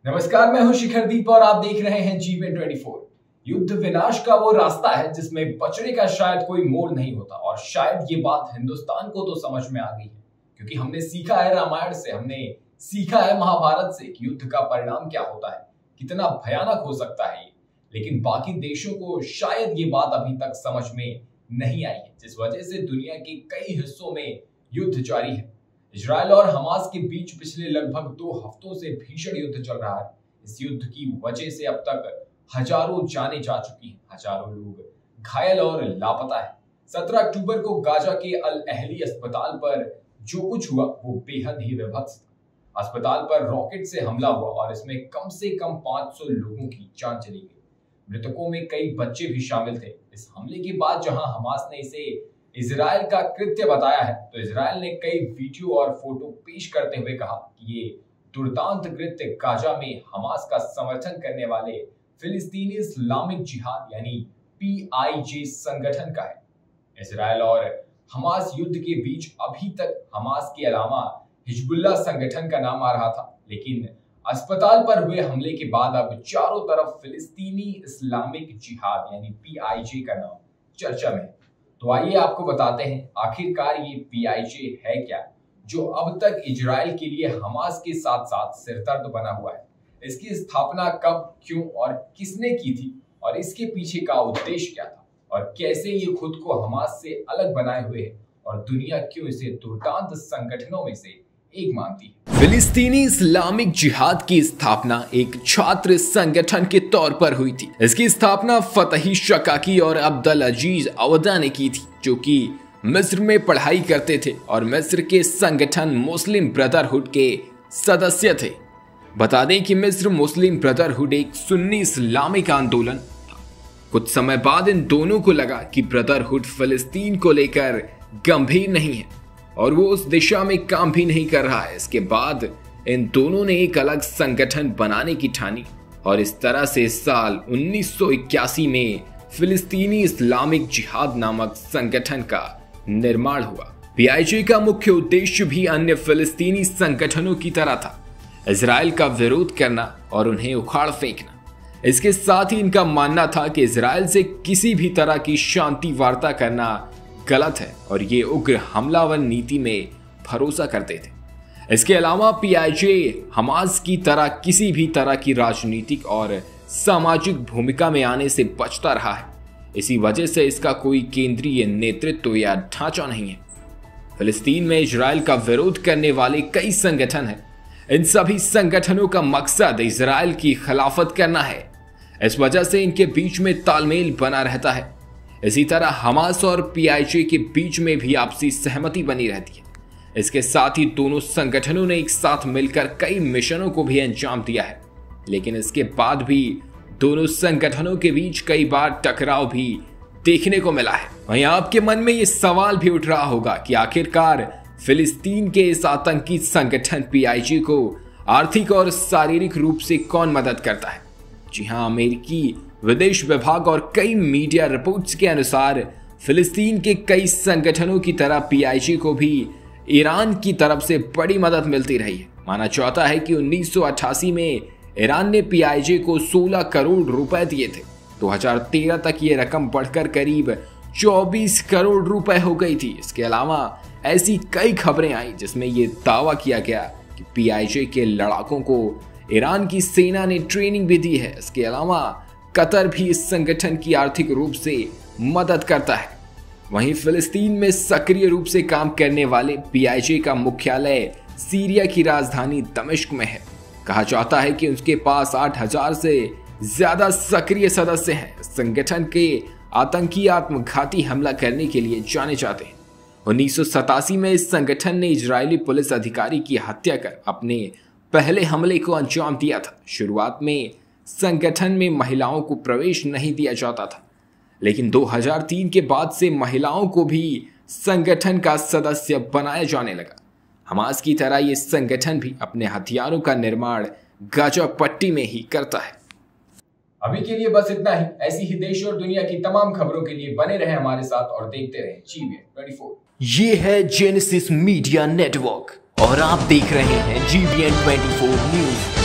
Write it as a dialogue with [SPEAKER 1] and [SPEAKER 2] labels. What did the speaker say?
[SPEAKER 1] नमस्कार, मैं हूं शिखरदीप और आप देख रहे हैं जीबीएन 24। युद्ध विनाश का वो रास्ता है जिसमें बचने का शायद कोई मोड़ नहीं होता। और शायद ये बात हिंदुस्तान को तो समझ में आ गई है, क्योंकि हमने सीखा है रामायण से, हमने सीखा है महाभारत से कि युद्ध का परिणाम क्या होता है, कितना भयानक हो सकता है ये। लेकिन बाकी देशों को शायद ये बात अभी तक समझ में नहीं आई है, जिस वजह से दुनिया के कई हिस्सों में युद्ध जारी है। इजराइल और हमास के बीच पिछले लगभग 2 हफ्तों से भीषण युद्ध चल रहा है। इस युद्ध की वजह से अब तक हजारों जानें जा चुकी हैं, हजारों लोग घायल और लापता है। 17 अक्टूबर को गाजा के अल अहली अस्पताल पर जो कुछ हुआ वो बेहद ही विभत्स था। अस्पताल पर रॉकेट से हमला हुआ और इसमें कम से कम 500 लोगों की जान चली गई। मृतकों में कई बच्चे भी शामिल थे। इस हमले के बाद जहां हमास ने इसे इजराइल का कृत्य बताया है, तो इजराइल ने कई वीडियो और फोटो पेश करते हुए कहा कि ये दुर्दांत कृत्य गाजा में हमास का समर्थन करने वाले फिलिस्तीनी इस्लामिक जिहाद यानी PIJ संगठन का है। इजराइल और हमास युद्ध के बीच अभी तक हमास के अलावा हिजबुल्लाह संगठन का नाम आ रहा था, लेकिन अस्पताल पर हुए हमले के बाद अब चारों तरफ फिलिस्तीनी इस्लामिक जिहाद यानी PIJ का नाम चर्चा में है। तो आइए आपको बताते हैं आखिरकार ये PIJ है क्या, जो अब तक इजराइल के लिए हमास के साथ साथ सिरदर्द बना हुआ है। इसकी स्थापना कब, क्यों और किसने की थी, और इसके पीछे का उद्देश्य क्या था, और कैसे ये खुद को हमास से अलग बनाए हुए है, और दुनिया क्यों इसे दुर्दांत संगठनों में से एक मानती है।
[SPEAKER 2] फिलिस्तीनी इस्लामिक जिहाद की स्थापना एक छात्र संगठन के तौर पर हुई थी। इसकी स्थापना फतही शकाकी और अब्दुल अजीज अवदा ने की थी, जो कि मिस्र में पढ़ाई करते थे और मिस्र के संगठन मुस्लिम ब्रदरहुड के सदस्य थे। बता दें कि मिस्र मुस्लिम ब्रदरहुड एक सुन्नी इस्लामिक आंदोलन था। कुछ समय बाद इन दोनों को लगा कि ब्रदरहुड फिलिस्तीन को लेकर गंभीर नहीं है और वो उस दिशा में काम भी नहीं कर रहा है। इसके बाद इन दोनों ने एक अलग संगठन बनाने की ठानी और इस तरह से साल 1981 में फिलिस्तीनी इस्लामिक जिहाद नामक संगठन का निर्माण हुआ। PIJ का मुख्य उद्देश्य भी अन्य फिलिस्तीनी संगठनों की तरह था, इजराइल का विरोध करना और उन्हें उखाड़ फेंकना। इसके साथ ही इनका मानना था कि इजराइल से किसी भी तरह की शांति वार्ता करना गलत है और ये उग्र हमलावर नीति में भरोसा करते थे। इसके अलावा PIJ हमास की तरह किसी भी तरह की राजनीतिक और सामाजिक भूमिका में आने से बचता रहा है। इसी वजह से इसका कोई केंद्रीय नेतृत्व या ढांचा नहीं है। फिलिस्तीन में इजराइल का विरोध करने वाले कई संगठन हैं। इन सभी संगठनों का मकसद इजराइल की खिलाफत करना है। इस वजह से इनके बीच में तालमेल बना रहता है। इसी तरह हमास और PIJ के बीच में भी आपसी सहमति बनी रहती है। इसके साथ ही दोनों संगठनों ने एक साथ मिलकर कई मिशनों को भी अंजाम दिया है, लेकिन इसके बाद भी दोनों संगठनों के बीच कई बार टकराव भी देखने को मिला है। वहीं आपके मन में ये सवाल भी उठ रहा होगा कि आखिरकार फिलिस्तीन के इस आतंकी संगठन PIJ को आर्थिक और शारीरिक रूप से कौन मदद करता है। जी हाँ, अमेरिकी विदेश विभाग और कई मीडिया रिपोर्ट्स के अनुसार फिलिस्तीन के कई संगठनों की तरह PIJ को भी ईरान की तरफ से बड़ी मदद मिलती रही है। माना जाता है कि 1988 में ईरान ने PIJ को 16 करोड़ रुपए दिए थे। 2013 तक ये रकम बढ़कर करीब 24 करोड़ रुपए हो गई थी। इसके अलावा ऐसी कई खबरें आई जिसमें ये दावा किया गया कि PIJ के लड़ाकों को ईरान की सेना ने ट्रेनिंग भी दी है। इसके अलावा कतर भी इस संगठन की आर्थिक रूप से मदद करता है। वहीं फिलिस्तीन में सक्रिय रूप से काम करने वाले PIJ का मुख्यालय सीरिया की राजधानी दमिश्क में है। कहा जाता है कि उसके पास 8000 से ज्यादा सक्रिय सदस्य हैं। संगठन के आतंकी आत्मघाती हमला करने के लिए जाने जाते हैं। 1987 में इस संगठन ने इजरायली पुलिस अधिकारी की हत्या कर अपने पहले हमले को अंजाम दिया था। शुरुआत में संगठन में महिलाओं को प्रवेश नहीं दिया जाता था, लेकिन 2003 के बाद से महिलाओं को भी संगठन का सदस्य बनाया जाने लगा। हमास की तरह ये संगठन भी अपने हथियारों का निर्माण गाजा पट्टी में ही करता है।
[SPEAKER 1] अभी के लिए बस इतना ही। ऐसी ही देश और दुनिया की तमाम खबरों के लिए बने रहें हमारे साथ और देखते रहें GBN 24।
[SPEAKER 2] ये है जेनेसिस मीडिया नेटवर्क और आप देख रहे हैं GBN 24 न्यूज।